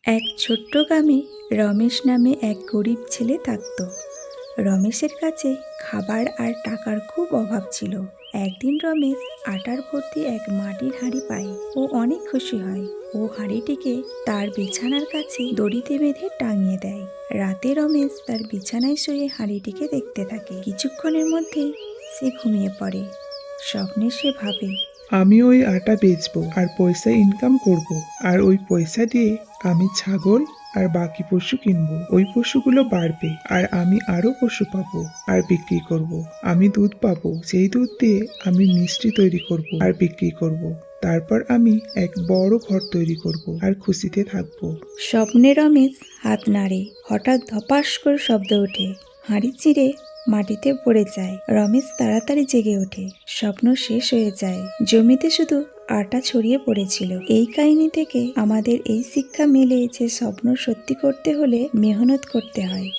এক ছোট্ট গ্রামে রমেশ নামে এক গরিব ছেলে থাকত। রমেশের কাছে খাবার আর টাকার খুব অভাব ছিল। একদিন রমেশ আটার ভর্তি এক মাটির হাঁড়ি পায়। ও অনেক খুশি হয়। ও হাঁড়িটিকে তার বিছানার কাছে দড়িতে বেঁধে টাঙিয়ে দেয়। রাতে রমেশ তার বিছানায় শুয়ে হাঁড়িটিকে দেখতে থাকে। কিছুক্ষণের মধ্যেই সে ঘুমিয়ে পড়ে। স্বপ্নে সে ভাবে, আমি ওই আটা বেচবো আর পয়সা ইনকাম করব। আর ওই পয়সা দিয়ে আমি ছাগল আর বাকি পশু কিনবো। ওই পশুগুলো বাড়বে আর আমি আরো পশু পাবো আর বিক্রি করব। আমি দুধ পাবো, সেই দুধ দিয়ে আমি মিষ্টি তৈরি করব আর বিক্রি করব। তারপর আমি এক বড় ঘর তৈরি করব আর খুশিতে থাকবো। স্বপ্নে রমেশ হাত নাড়ে। হঠাৎ ধপাস করে শব্দ ওঠে। হাঁড়ি চিরে মাটিতে পড়ে যায়। রমেশ তাড়াতাড়ি জেগে ওঠে। স্বপ্ন শেষ হয়ে যায়। জমিতে শুধু আটা ছড়িয়ে পড়েছিল। এই কাহিনী থেকে আমাদের এই শিক্ষা মেলে যে স্বপ্ন সত্যি করতে হলে মেহনত করতে হয়।